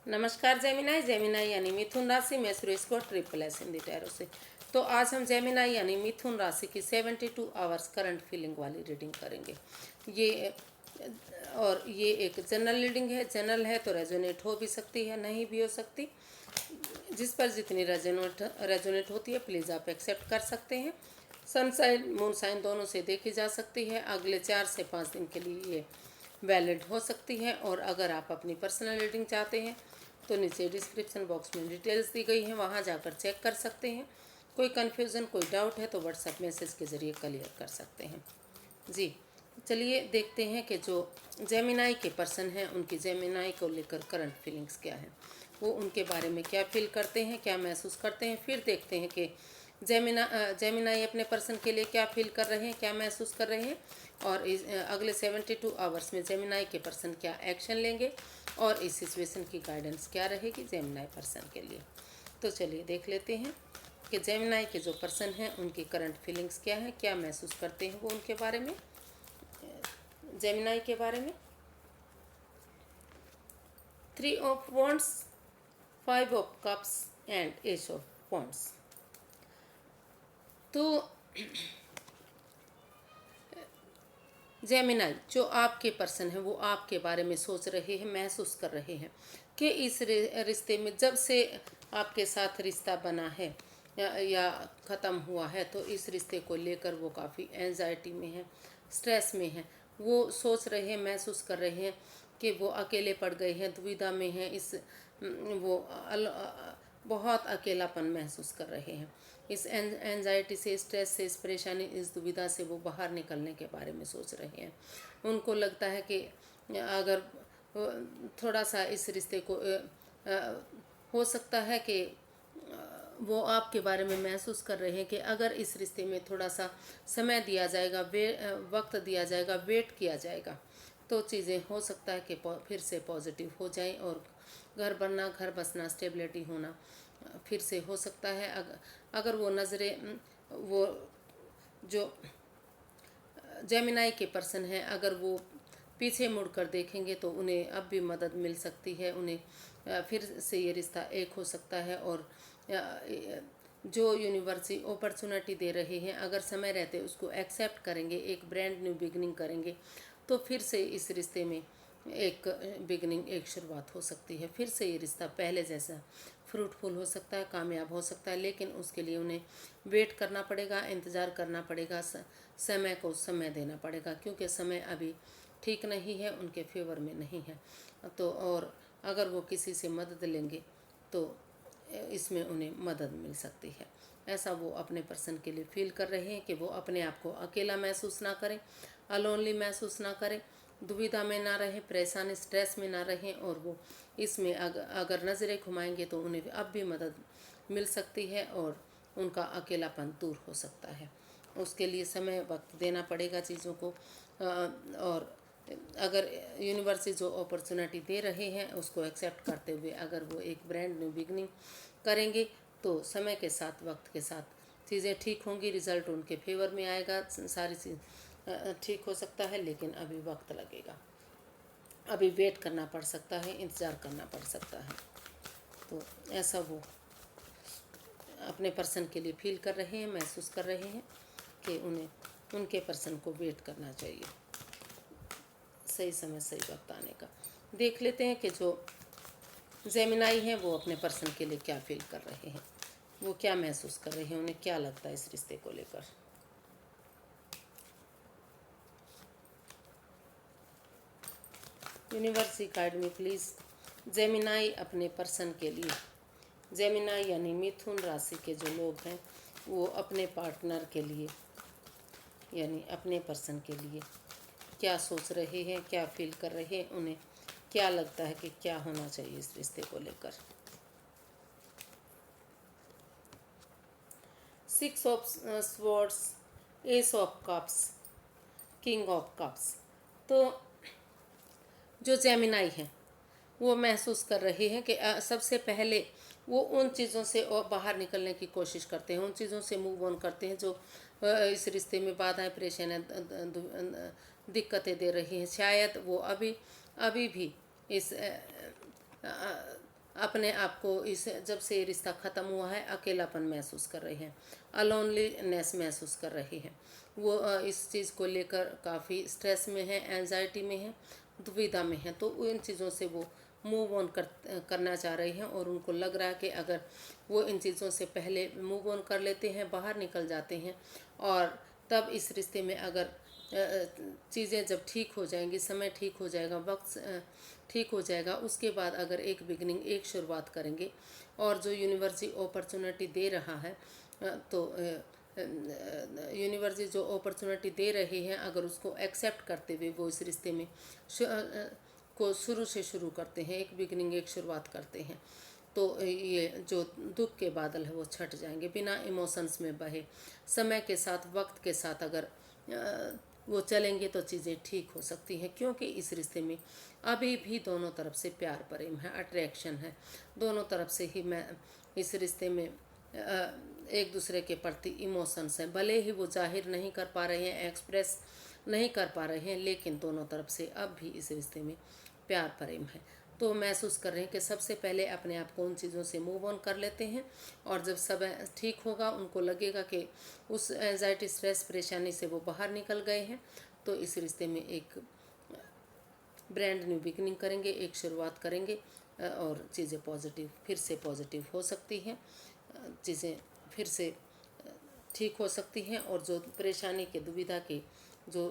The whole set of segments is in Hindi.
नमस्कार जेमिनाई। जेमिनाई यानी मिथुन राशि में सुरेश को ट्रिपल एस हिंदी टैरो से। तो आज हम जेमिनाई यानी मिथुन राशि की 72 आवर्स करंट फीलिंग वाली रीडिंग करेंगे। ये ये एक जनरल रीडिंग है। जनरल है तो रेजोनेट हो भी सकती है, नहीं भी हो सकती। जिस पर जितनी रेजोनेट होती है प्लीज़ आप एक्सेप्ट कर सकते हैं। सनसाइन मून साइन दोनों से देखी जा सकती है। अगले 4 से 5 दिन के लिए ये वैलिड हो सकती है। और अगर आप अपनी पर्सनल रीडिंग चाहते हैं तो नीचे डिस्क्रिप्शन बॉक्स में डिटेल्स दी गई हैं, वहाँ जाकर चेक कर सकते हैं। कोई कन्फ्यूज़न कोई डाउट है तो व्हाट्सएप मैसेज के ज़रिए क्लियर कर सकते हैं। जी चलिए देखते हैं कि जो जेमिनाई के पर्सन हैं उनकी जेमिनाई को लेकर करंट फीलिंग्स क्या है, वो उनके बारे में क्या फील करते हैं, क्या महसूस करते हैं। फिर देखते हैं कि जेमिनाई अपने पर्सन के लिए क्या फील कर रहे हैं, क्या महसूस कर रहे हैं। और अगले 72 आवर्स में जेमिनाई के पर्सन क्या एक्शन लेंगे और इस सिचुएशन की गाइडेंस क्या रहेगी जेमिनाई पर्सन के लिए। तो चलिए देख लेते हैं कि जेमिनाई के जो पर्सन हैं उनकी करंट फीलिंग्स क्या है, क्या महसूस करते हैं वो उनके बारे में, जेमिनाई के बारे में। 3 of wands, 5 of cups and S of wands. तो जेमिनाई जो आपके पर्सन है वो आपके बारे में सोच रहे हैं, महसूस कर रहे हैं कि इस रिश्ते में जब से आपके साथ रिश्ता बना है या ख़त्म हुआ है तो इस रिश्ते को लेकर वो काफ़ी एंजाइटी में है, स्ट्रेस में है। वो सोच रहे हैं, महसूस कर रहे हैं कि वो अकेले पड़ गए हैं, दुविधा में हैं। बहुत अकेलापन महसूस कर रहे हैं। इस एंजाइटी से, स्ट्रेस से, इस परेशानी, इस दुविधा से वो बाहर निकलने के बारे में सोच रहे हैं। उनको लगता है कि अगर थोड़ा सा इस रिश्ते को हो सकता है कि वो आपके बारे में महसूस कर रहे हैं कि अगर इस रिश्ते में थोड़ा सा समय दिया जाएगा, वक्त दिया जाएगा, वेट किया जाएगा तो चीज़ें हो सकता है कि फिर से पॉजिटिव हो जाएं और घर बनना, घर बसना, स्टेबिलिटी होना फिर से हो सकता है। अगर वो नज़रें, वो जो जेमिनाई के पर्सन हैं अगर वो पीछे मुड़कर देखेंगे तो उन्हें अब भी मदद मिल सकती है। उन्हें फिर से ये रिश्ता एक हो सकता है। और जो यूनिवर्स अपॉर्चुनिटी दे रहे हैं अगर समय रहते उसको एक्सेप्ट करेंगे, एक ब्रांड न्यू बिगनिंग करेंगे तो फिर से इस रिश्ते में एक बिगनिंग, एक शुरुआत हो सकती है। फिर से ये रिश्ता पहले जैसा फ्रूटफुल हो सकता है, कामयाब हो सकता है। लेकिन उसके लिए उन्हें वेट करना पड़ेगा, इंतज़ार करना पड़ेगा, समय को समय देना पड़ेगा क्योंकि समय अभी ठीक नहीं है, उनके फेवर में नहीं है। तो और अगर वो किसी से मदद लेंगे तो इसमें उन्हें मदद मिल सकती है। ऐसा वो अपने पर्सन के लिए फील कर रहे हैं कि वो अपने आप को अकेला महसूस ना करें, अलोनली महसूस ना करें, दुविधा में ना रहें, परेशानी, स्ट्रेस में ना रहें। और वो इसमें अगर नज़रें घुमाएंगे तो उन्हें अब भी मदद मिल सकती है और उनका अकेलापन दूर हो सकता है। उसके लिए समय, वक्त देना पड़ेगा चीज़ों को। और अगर यूनिवर्स जो अपॉर्चुनिटी दे रहे हैं उसको एक्सेप्ट करते हुए अगर वो एक ब्रांड न्यू बिगनिंग करेंगे तो समय के साथ, वक्त के साथ चीज़ें ठीक होंगी, रिजल्ट उनके फेवर में आएगा, सारी चीज़ ठीक हो सकता है। लेकिन अभी वक्त लगेगा, अभी वेट करना पड़ सकता है, इंतज़ार करना पड़ सकता है। तो ऐसा वो अपने पर्सन के लिए फील कर रहे हैं, महसूस कर रहे हैं कि उन्हें उनके पर्सन को वेट करना चाहिए, सही समय सही वक्त आने का। देख लेते हैं कि जो जेमिनाई हैं वो अपने पर्सन के लिए क्या फील कर रहे हैं, वो क्या महसूस कर रहे हैं, उन्हें क्या लगता है इस रिश्ते को लेकर। यूनिवर्स गाइड में प्लीज़ जेमिनाई अपने पर्सन के लिए, जेमिनाई यानी मिथुन राशि के जो लोग हैं वो अपने पार्टनर के लिए यानी अपने पर्सन के लिए क्या सोच रहे हैं, क्या फील कर रहे हैं, उन्हें क्या लगता है कि क्या होना चाहिए इस रिश्ते को लेकर। 6 of swords, S of cups, king of cups. तो जो जेमिनाई हैं वो महसूस कर रहे हैं कि सबसे पहले वो उन चीज़ों से और बाहर निकलने की कोशिश करते हैं, उन चीज़ों से मूव ऑन करते हैं जो इस रिश्ते में बाधाएं, परेशानियां, दिक्कतें दे रही हैं। शायद वो अभी अभी भी इस अपने आप को इस जब से ये रिश्ता ख़त्म हुआ है अकेलापन महसूस कर रहे हैं, अलोनलीनेस महसूस कर रहे हैं। वो इस चीज़ को लेकर काफ़ी स्ट्रेस में है, एंजाइटी में है, दुविधा में है। तो उन चीज़ों से वो मूव ऑन करना चाह रहे हैं और उनको लग रहा है कि अगर वो इन चीज़ों से पहले मूव ऑन कर लेते हैं, बाहर निकल जाते हैं और तब इस रिश्ते में अगर चीज़ें जब ठीक हो जाएंगी, समय ठीक हो जाएगा, वक्त ठीक हो जाएगा, उसके बाद अगर एक बिगनिंग, एक शुरुआत करेंगे और जो यूनिवर्स अपॉर्चुनिटी दे रहा है तो यूनिवर्स जो अपॉर्चुनिटी दे रहे हैं अगर उसको एक्सेप्ट करते हुए वो इस रिश्ते में को शुरू से शुरू करते हैं, एक बिगनिंग, एक शुरुआत करते हैं, तो ये जो दुख के बादल है वो छट जाएंगे। बिना इमोशंस में बहे, समय के साथ, वक्त के साथ अगर वो चलेंगे तो चीज़ें ठीक हो सकती हैं, क्योंकि इस रिश्ते में अभी भी दोनों तरफ से प्यार प्रेम है, अट्रैक्शन है। दोनों तरफ से ही मैं इस रिश्ते में एक दूसरे के प्रति इमोशंस हैं। भले ही वो जाहिर नहीं कर पा रहे हैं, एक्सप्रेस नहीं कर पा रहे हैं, लेकिन दोनों तरफ से अब भी इस रिश्ते में प्यार प्रेम है। तो महसूस कर रहे हैं कि सबसे पहले अपने आप को उन चीज़ों से मूव ऑन कर लेते हैं और जब सब ठीक होगा, उनको लगेगा कि उस एंजाइटी, स्ट्रेस, परेशानी से वो बाहर निकल गए हैं, तो इस रिश्ते में एक ब्रांड न्यू बिगनिंग करेंगे, एक शुरुआत करेंगे और चीज़ें पॉजिटिव, फिर से पॉजिटिव हो सकती हैं, चीज़ें फिर से ठीक हो सकती हैं। और जो परेशानी के, दुविधा के जो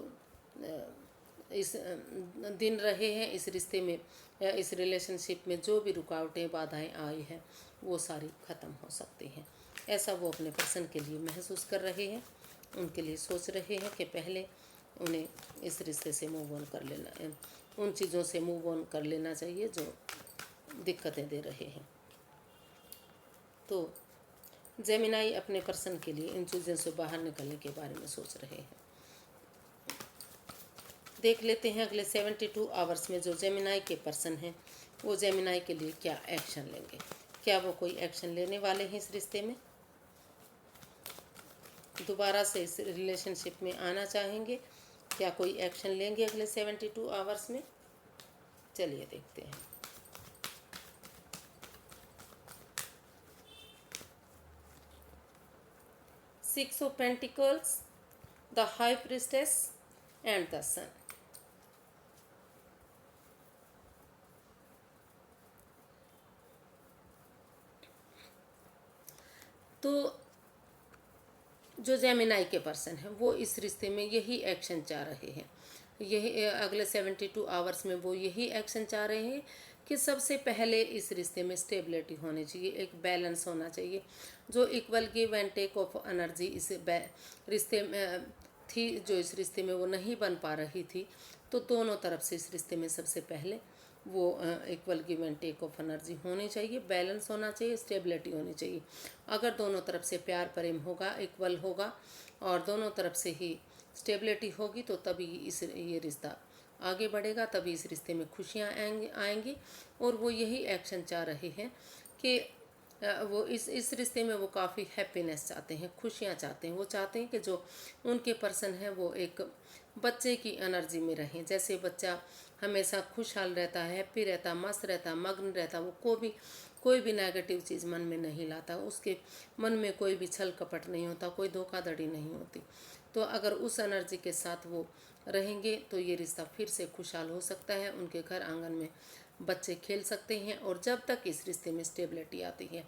इस दिन रहे हैं इस रिश्ते में या इस रिलेशनशिप में, जो भी रुकावटें, बाधाएं आई हैं, वो सारी ख़त्म हो सकती हैं। ऐसा वो अपने पर्सन के लिए महसूस कर रहे हैं, उनके लिए सोच रहे हैं कि पहले उन्हें इस रिश्ते से मूव ऑन कर लेना, उन चीज़ों से मूव ऑन कर लेना चाहिए जो दिक्कतें दे रहे हैं। तो जेमिनाई अपने पर्सन के लिए इन चीज़ों से बाहर निकलने के बारे में सोच रहे हैं। देख लेते हैं अगले 72 आवर्स में जो जेमिनाई के पर्सन हैं वो जेमिनाई के लिए क्या एक्शन लेंगे। क्या वो कोई एक्शन लेने वाले हैं इस रिश्ते में, दोबारा से इस रिलेशनशिप में आना चाहेंगे, क्या कोई एक्शन लेंगे अगले 72 आवर्स में? चलिए देखते हैं। Six of pentacles, the high priestess and the sun. तो जो जेमिनाई के पर्सन है वो इस रिश्ते में यही एक्शन चाह रहे हैं, यही अगले 72 आवर्स में वो यही एक्शन चाह रहे हैं कि सबसे पहले इस रिश्ते में स्टेबिलिटी होनी चाहिए, एक बैलेंस होना चाहिए। जो equal give and take of energy इस रिश्ते में थी, जो इस रिश्ते में वो नहीं बन पा रही थी, तो दोनों तरफ से इस रिश्ते में सबसे पहले वो equal give and take of energy होनी चाहिए, बैलेंस होना चाहिए, स्टेबिलिटी होनी चाहिए। अगर दोनों तरफ से प्यार प्रेम होगा, इक्वल होगा और दोनों तरफ से ही स्टेबिलिटी होगी, तो तभी ये रिश्ता आगे बढ़ेगा, तभी इस रिश्ते में खुशियाँ आएंगी। और वो यही एक्शन चाह रहे हैं कि वो इस रिश्ते में वो काफ़ी हैप्पीनेस चाहते हैं, खुशियाँ चाहते हैं। वो चाहते हैं कि जो उनके पर्सन है वो एक बच्चे की एनर्जी में रहें। जैसे बच्चा हमेशा खुशहाल रहता है, हैप्पी रहता, मस्त रहता, मग्न रहता, वो कोई भी नेगेटिव चीज़ मन में नहीं लाता, उसके मन में कोई भी छल कपट नहीं होता, कोई धोखाधड़ी नहीं होती। तो अगर उस एनर्जी के साथ वो रहेंगे तो ये रिश्ता फिर से खुशहाल हो सकता है, उनके घर आंगन में बच्चे खेल सकते हैं। और जब तक इस रिश्ते में स्टेबिलिटी आती है,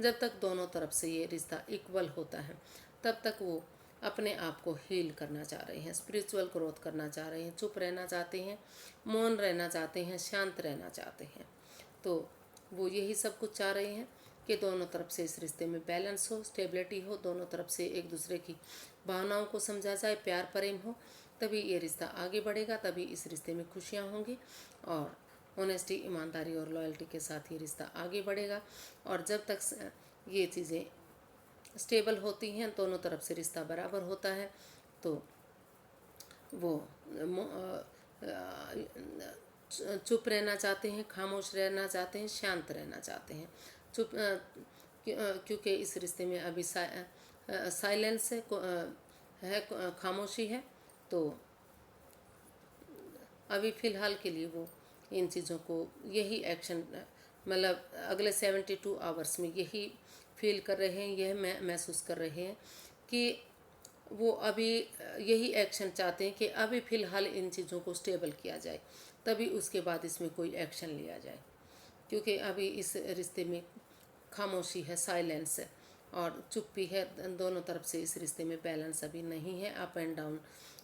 जब तक दोनों तरफ से ये रिश्ता इक्वल होता है, तब तक वो अपने आप को हील करना चाह रहे हैं, स्पिरिचुअल ग्रोथ करना चाह रहे हैं, चुप रहना चाहते हैं, मौन रहना चाहते हैं, शांत रहना चाहते हैं। तो वो यही सब कुछ चाह रहे हैं कि दोनों तरफ से इस रिश्ते में बैलेंस हो, स्टेबिलिटी हो, दोनों तरफ से एक दूसरे की भावनाओं को समझा जाए, प्यार प्रेम हो, तभी ये रिश्ता आगे बढ़ेगा, तभी इस रिश्ते में खुशियाँ होंगी और ऑनेस्टी, ईमानदारी और लॉयल्टी के साथ ये रिश्ता आगे बढ़ेगा। और जब तक ये चीज़ें स्टेबल होती हैं, दोनों तरफ से रिश्ता बराबर होता है, तो वो चुप रहना चाहते हैं, खामोश रहना चाहते हैं, शांत रहना चाहते हैं। चुप क्योंकि इस रिश्ते में अभी साइलेंस है, खामोशी है, तो अभी फ़िलहाल के लिए वो इन चीज़ों को, यही एक्शन मतलब अगले 72 आवर्स में यही फील कर रहे हैं, यह महसूस कर रहे हैं कि वो अभी यही एक्शन चाहते हैं कि अभी फ़िलहाल इन चीज़ों को स्टेबल किया जाए, तभी उसके बाद इसमें कोई एक्शन लिया जाए। क्योंकि अभी इस रिश्ते में खामोशी है, साइलेंस है और चुप्पी है दोनों तरफ से। इस रिश्ते में बैलेंस अभी नहीं है, अप एंड डाउन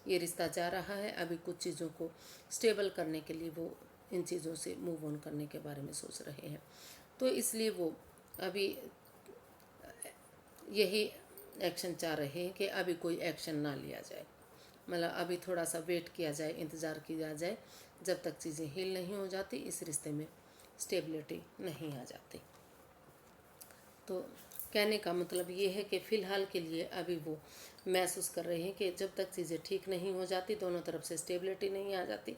ये रिश्ता जा रहा है। अभी कुछ चीज़ों को स्टेबल करने के लिए वो इन चीज़ों से मूव ऑन करने के बारे में सोच रहे हैं। तो इसलिए वो अभी यही एक्शन चाह रहे हैं कि अभी कोई एक्शन ना लिया जाए, मतलब अभी थोड़ा सा वेट किया जाए, इंतज़ार किया जाए जब तक चीज़ें हील नहीं हो जाती, इस रिश्ते में स्टेबिलिटी नहीं आ जाती। तो कहने का मतलब ये है कि फ़िलहाल के लिए अभी वो महसूस कर रहे हैं कि जब तक चीज़ें ठीक नहीं हो जाती, दोनों तरफ से स्टेबिलिटी नहीं आ जाती,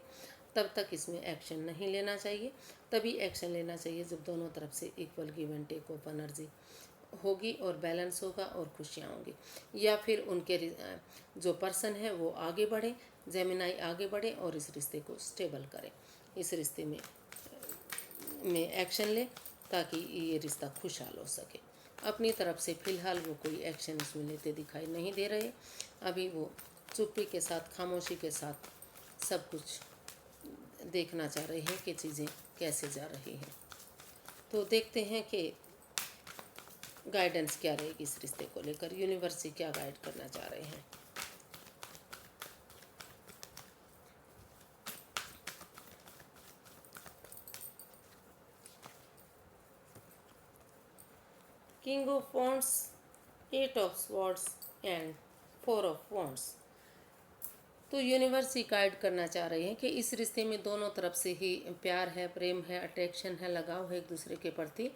तब तक इसमें एक्शन नहीं लेना चाहिए। तभी एक्शन लेना चाहिए जब दोनों तरफ से equal give and take of energy होगी और बैलेंस होगा और खुशियाँ होंगी। या फिर उनके जो पर्सन है वो आगे बढ़े, जेमिनाई आगे बढ़े और इस रिश्ते को स्टेबल करें, इस रिश्ते में एक्शन ले ताकि ये रिश्ता खुशहाल हो सके। अपनी तरफ से फ़िलहाल वो कोई एक्शन इसमें लेते दिखाई नहीं दे रहे। अभी वो चुप्पी के साथ, खामोशी के साथ सब कुछ देखना चाह रहे हैं कि चीज़ें कैसे जा रही हैं। तो देखते हैं कि गाइडेंस क्या रहेगी इस रिश्ते को लेकर, यूनिवर्स से क्या गाइड करना चाह रहे हैं। King of wands, 8 of swords and 4 of wands. तो यूनिवर्स ही गाइड करना चाह रहे हैं कि इस रिश्ते में दोनों तरफ से ही प्यार है, प्रेम है, अट्रैक्शन है, लगाव है एक दूसरे के प्रति।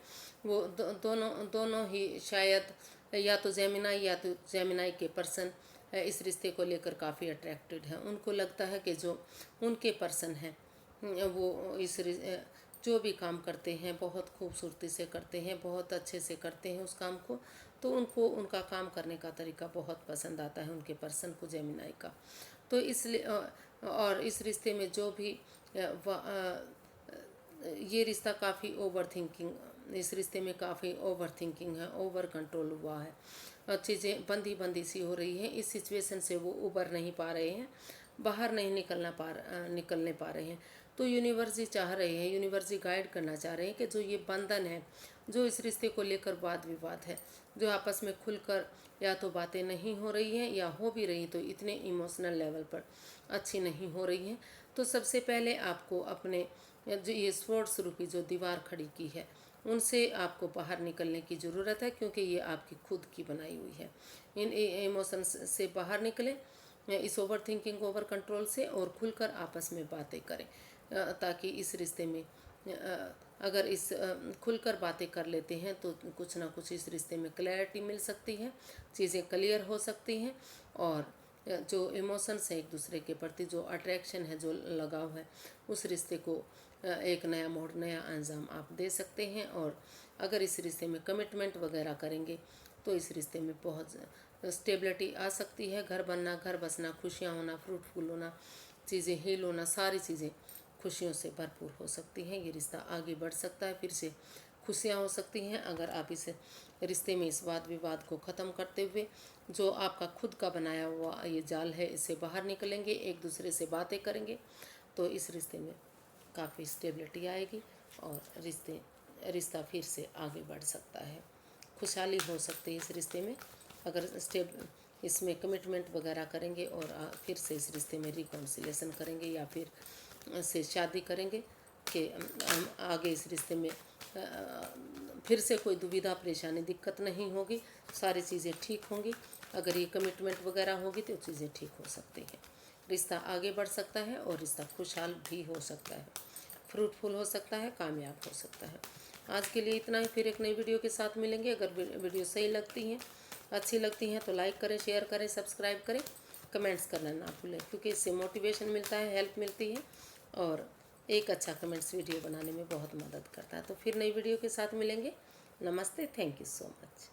वो दोनों ही शायद या तो जेमिनाई या तो जेमिनाई के पर्सन इस रिश्ते को लेकर काफ़ी अट्रैक्टेड है। उनको लगता है कि जो उनके पर्सन हैं वो जो भी काम करते हैं बहुत खूबसूरती से करते हैं, बहुत अच्छे से करते हैं उस काम को। तो उनको उनका काम करने का तरीका बहुत पसंद आता है उनके पर्सन को, जेमिनाई का। तो इसलिए और इस रिश्ते में जो भी ये रिश्ता काफ़ी ओवर थिंकिंग, इस रिश्ते में काफ़ी ओवर थिंकिंग है, ओवर कंट्रोल हुआ है, चीज़ें बंदी बंदी सी हो रही हैं। इस सिचुएशन से वो उबर नहीं पा रहे हैं, बाहर नहीं निकलने पा रहे हैं। तो यूनिवर्स ही चाह रहे हैं, यूनिवर्स ही गाइड करना चाह रहे हैं कि जो ये बंधन है, जो इस रिश्ते को लेकर वाद विवाद है, जो आपस में खुलकर या तो बातें नहीं हो रही हैं या हो भी रही तो इतने इमोशनल लेवल पर अच्छी नहीं हो रही हैं। तो सबसे पहले आपको अपने जो ये स्वॉर्ड्स रूपी जो दीवार खड़ी की है उनसे आपको बाहर निकलने की ज़रूरत है, क्योंकि ये आपकी खुद की बनाई हुई है। इन इमोशंस से बाहर निकलें, इस ओवर थिंकिंग, ओवर कंट्रोल से, और खुलकर आपस में बातें करें ताकि इस रिश्ते में अगर खुलकर बातें कर लेते हैं तो कुछ ना कुछ इस रिश्ते में क्लैरिटी मिल सकती है, चीज़ें क्लियर हो सकती हैं और जो इमोशंस है एक दूसरे के प्रति, जो अट्रैक्शन है, जो लगाव है, उस रिश्ते को एक नया मोड़, नया अंजाम आप दे सकते हैं। और अगर इस रिश्ते में कमिटमेंट वगैरह करेंगे तो इस रिश्ते में बहुत स्टेबिलिटी आ सकती है। घर बनना, घर बसना, खुशियाँ होना, फ्रूटफुल होना, चीज़ें हील होना, सारी चीज़ें खुशियों से भरपूर हो सकती हैं। ये रिश्ता आगे बढ़ सकता है, फिर से खुशियाँ हो सकती हैं अगर आप इस रिश्ते में इस वाद विवाद को ख़त्म करते हुए जो आपका खुद का बनाया हुआ ये जाल है इससे बाहर निकलेंगे, एक दूसरे से बातें करेंगे, तो इस रिश्ते में काफ़ी स्टेबिलिटी आएगी और रिश्ता फिर से आगे बढ़ सकता है, खुशहाली हो सकती है इस रिश्ते में अगर इसमें कमिटमेंट वगैरह करेंगे और फिर से इस रिश्ते में रिकॉन्सिलेशन करेंगे या फिर से शादी करेंगे कि हम आगे इस रिश्ते में फिर से कोई दुविधा, परेशानी, दिक्कत नहीं होगी, सारी चीज़ें ठीक होंगी। अगर ये कमिटमेंट वगैरह होगी तो चीज़ें ठीक हो सकती हैं, रिश्ता आगे बढ़ सकता है और रिश्ता खुशहाल भी हो सकता है, फ्रूटफुल हो सकता है, कामयाब हो सकता है। आज के लिए इतना ही, फिर एक नई वीडियो के साथ मिलेंगे। अगर वीडियो सही लगती हैं, अच्छी लगती हैं तो लाइक करें, शेयर करें, सब्सक्राइब करें, कमेंट्स करना ना भूलें, क्योंकि इससे मोटिवेशन मिलता है, हेल्प मिलती है और एक अच्छा कमेंट्स वीडियो बनाने में बहुत मदद करता है। तो फिर नई वीडियो के साथ मिलेंगे। नमस्ते, थैंक यू सो मच।